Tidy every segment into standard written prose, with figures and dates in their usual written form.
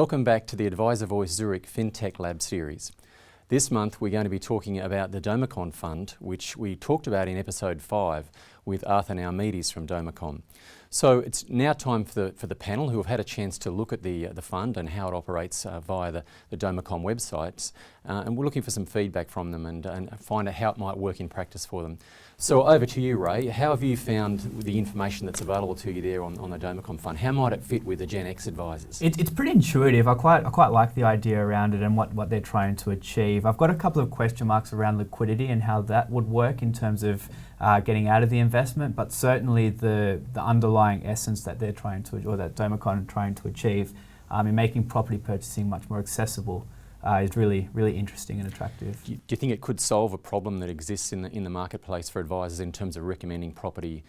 Welcome back to the AdviserVoice Zurich FinTech Lab series. This month we're going to be talking about the Domicon Fund, which we talked about in episode 5 with Arthur Naomides from Domicon. So it's now time for the panel who have had a chance to look at the fund and how it operates via the Domicon websites, and we're looking for some feedback from them and find out how it might work in practice for them. So over to you, Ray. How have you found the information that's available to you there on the Domicon Fund? How might it fit with the Gen X advisors? It's pretty intuitive. I quite like the idea around it and what they're trying to achieve. I've got a couple of question marks around liquidity and how that would work in terms of getting out of the investment, but certainly the underlying essence that they're trying to, or that Domicon are trying to achieve in making property purchasing much more accessible is really interesting and attractive. Do you think it could solve a problem that exists in the marketplace for advisors in terms of recommending property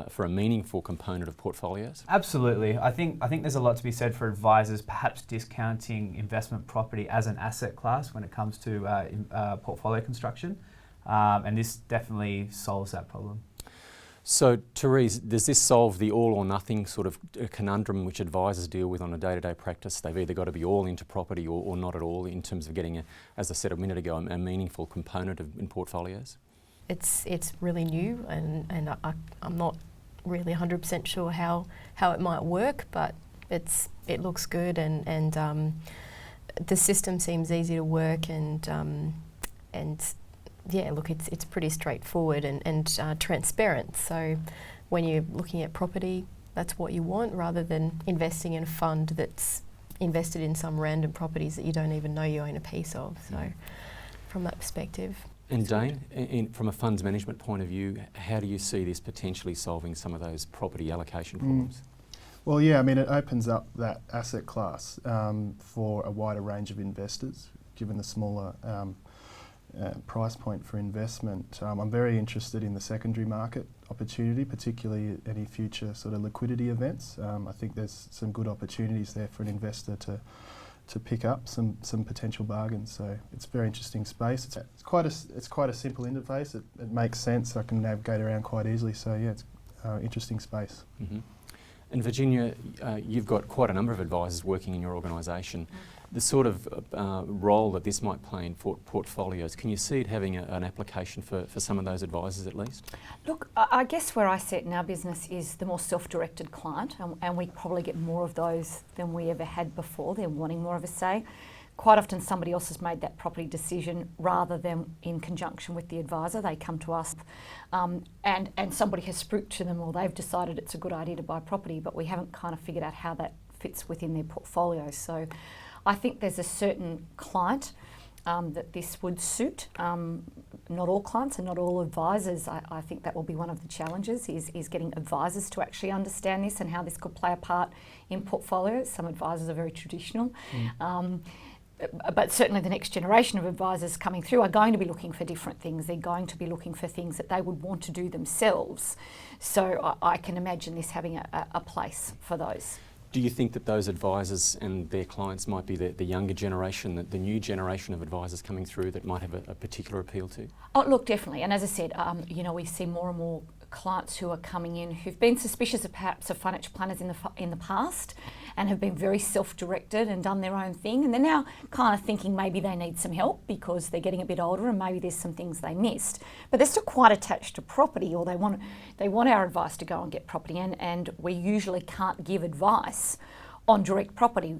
for a meaningful component of portfolios? Absolutely. I think there's a lot to be said for advisors perhaps discounting investment property as an asset class when it comes to portfolio construction, and this definitely solves that problem. So, Therese, does this solve the all or nothing sort of conundrum which advisors deal with on a day-to-day practice? They've either got to be all into property or not at all in terms of getting, as I said a minute ago, a meaningful component in portfolios? It's really new, and I'm not really 100% sure how it might work, but it looks good, and the system seems easy to work, and yeah, look, it's pretty straightforward and transparent. So when you're looking at property, that's what you want, rather than investing in a fund that's invested in some random properties that you don't even know you own a piece of. So from that perspective. And Dane, from a funds management point of view, how do you see this potentially solving some of those property allocation problems? Well, yeah, I mean, it opens up that asset class for a wider range of investors, given the smaller price point for investment. I'm very interested in the secondary market opportunity, particularly any future sort of liquidity events. I think there's some good opportunities there for an investor to pick up some potential bargains. So it's a very interesting space. It's quite a simple interface. It makes sense. I can navigate around quite easily. So yeah, it's an interesting space. Mm-hmm. And Virginia, you've got quite a number of advisors working in your organisation. The sort of role that this might play in portfolios, can you see it having an application for some of those advisors at least? Look, I guess where I sit in our business is the more self-directed client, and we probably get more of those than we ever had before. They're wanting more of a say. Quite often somebody else has made that property decision rather than in conjunction with the advisor. They come to us and somebody has spooked to them, or they've decided it's a good idea to buy property, but we haven't kind of figured out how that fits within their portfolio. So I think there's a certain client that this would suit. Not all clients and not all advisors. I think that will be one of the challenges is getting advisors to actually understand this and how this could play a part in portfolios. Some advisors are very traditional. But certainly the next generation of advisors coming through are going to be looking for different things. They're going to be looking for things that they would want to do themselves. So I can imagine this having a place for those. Do you think that those advisors and their clients might be the younger generation, the new generation of advisors coming through that might have a particular appeal to? Oh, look, definitely. And as I said, we see more and more clients who are coming in who've been suspicious of perhaps of financial planners in the past and have been very self-directed and done their own thing, and they're now kind of thinking maybe they need some help because they're getting a bit older and maybe there's some things they missed, but they're still quite attached to property, or they want our advice to go and get property, and we usually can't give advice on direct property.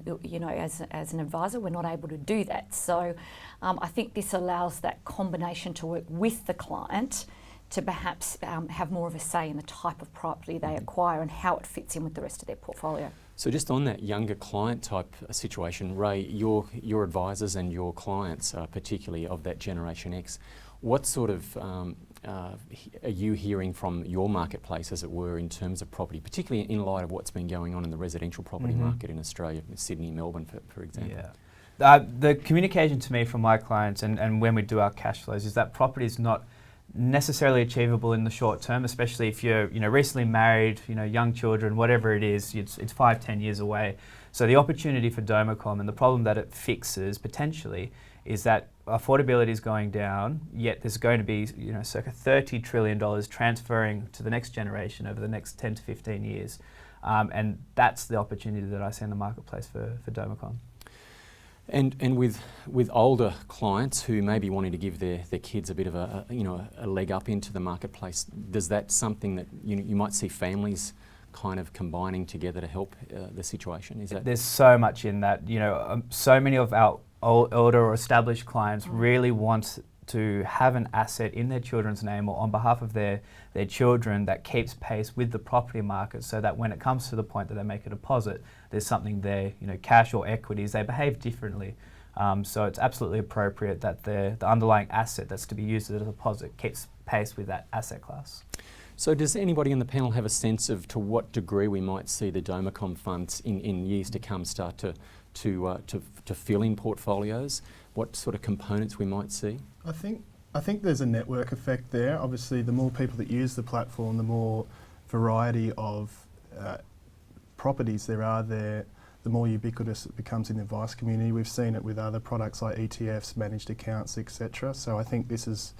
As an advisor, we're not able to do that. So I think this allows that combination to work with the client to perhaps have more of a say in the type of property they acquire and how it fits in with the rest of their portfolio. So just on that younger client type situation, Ray, your advisors and your clients, particularly of that Generation X, what sort of are you hearing from your marketplace, as it were, in terms of property, particularly in light of what's been going on in the residential property market in Australia, Sydney, Melbourne, for example? Yeah. The communication to me from my clients and when we do our cash flows is that property is not necessarily achievable in the short term, especially if you're recently married, young children, whatever it is, it's 5-10 years away. So the opportunity for Domicon and the problem that it fixes potentially is that affordability is going down, yet there's going to be circa $30 trillion transferring to the next generation over the next 10 to 15 years. And that's the opportunity that I see in the marketplace for Domicon. And with older clients who may be wanting to give their kids a bit of a leg up into the marketplace, does that something that you might see families kind of combining together to help the situation? Is that There's so much in that. So many of our older or established clients really want to have an asset in their children's name or on behalf of their children that keeps pace with the property market, so that when it comes to the point that they make a deposit, there's something there, cash or equities, they behave differently. So it's absolutely appropriate that the underlying asset that's to be used as a deposit keeps pace with that asset class. So does anybody on the panel have a sense of to what degree we might see the Domicom funds in years to come start to fill in portfolios? What sort of components we might see? I think there's a network effect there. Obviously, the more people that use the platform, the more variety of properties there are there, the more ubiquitous it becomes in the advice community. We've seen it with other products like ETFs, managed accounts, etc. So I think this is,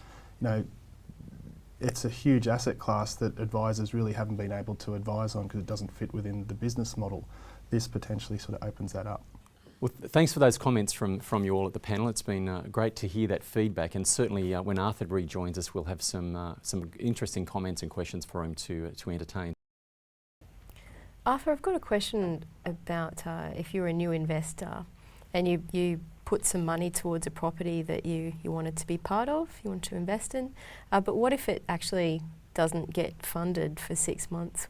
it's a huge asset class that advisors really haven't been able to advise on because it doesn't fit within the business model. This potentially sort of opens that up. Well, thanks for those comments from you all at the panel. It's been great to hear that feedback, and certainly when Arthur rejoins us, we'll have some interesting comments and questions for him to entertain. Arthur, I've got a question about if you're a new investor and you put some money towards a property that you wanted to be part of, you want to invest in, but what if it actually doesn't get funded for 6 months?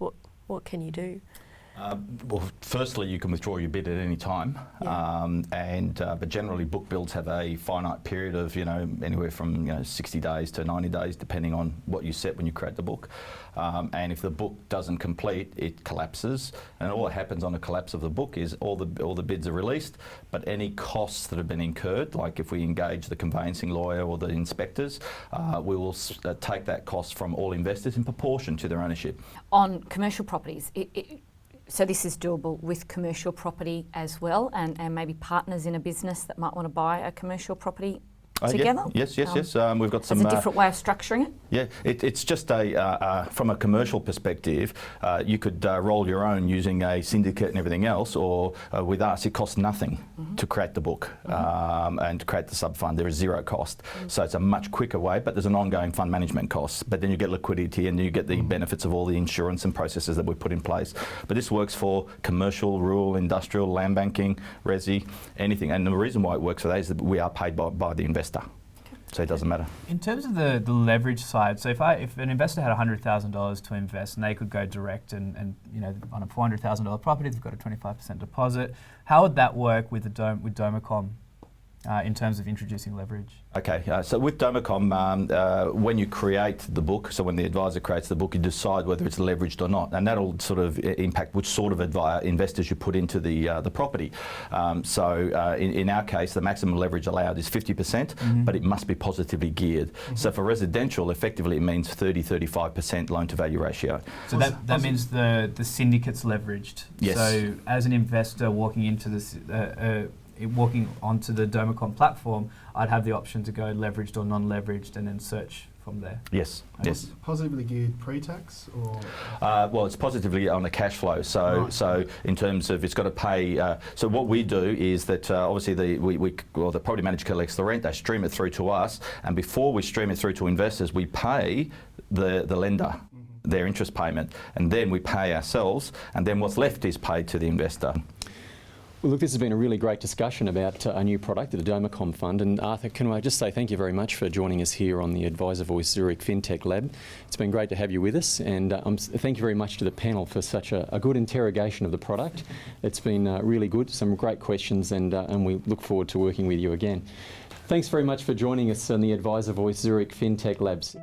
What can you do? Well, firstly, you can withdraw your bid at any time, but generally book builds have a finite period of anywhere from 60 days to 90 days, depending on what you set when you create the book. And if the book doesn't complete, it collapses, and all that happens on a collapse of the book is all the bids are released, but any costs that have been incurred, like if we engage the conveyancing lawyer or the inspectors, we will take that cost from all investors in proportion to their ownership. On commercial properties, so this is doable with commercial property as well, and maybe partners in a business that might want to buy a commercial property together? Yeah. Yes. We've got some... As a different way of structuring it? Yeah, it's just from a commercial perspective, you could roll your own using a syndicate and everything else, or with us it costs nothing to create the book and to create the sub-fund. There is zero cost. So it's a much quicker way, but there's an ongoing fund management cost. But then you get liquidity and you get the benefits of all the insurance and processes that we've put in place. But this works for commercial, rural, industrial, land banking, resi, anything. And the reason why it works for that is that we are paid by the investor. So it doesn't matter. In terms of the leverage side, so if an investor had $100,000 to invest and they could go direct and on a $400,000 property, they've got a 25% deposit, how would that work with Domicom in terms of introducing leverage? Okay, so with Domicom, when you create the book, so when the advisor creates the book, you decide whether it's leveraged or not, and that'll sort of impact which sort of investors you put into the property. In our case, the maximum leverage allowed is 50%, but it must be positively geared. So for residential, effectively it means 30-35% loan to value ratio. So that means the syndicate's leveraged. Yes. So as an investor walking into this, walking onto the Domicom platform, I'd have the option to go leveraged or non-leveraged and then search from there. Yes, yes. Positively geared pre-tax or? Well, it's positively on the cash flow. So, Right. so in terms of it's got to pay. So what we do is that obviously the property manager collects the rent. They stream it through to us, and before we stream it through to investors, we pay the lender their interest payment, and then we pay ourselves, and then what's left is paid to the investor. Well, look, this has been a really great discussion about a new product, the Domicom Fund. And Arthur, can I just say thank you very much for joining us here on the AdviserVoice Zurich FinTech Lab. It's been great to have you with us, and thank you very much to the panel for such a good interrogation of the product. It's been really good, some great questions, and we look forward to working with you again. Thanks very much for joining us on the AdviserVoice Zurich FinTech Labs.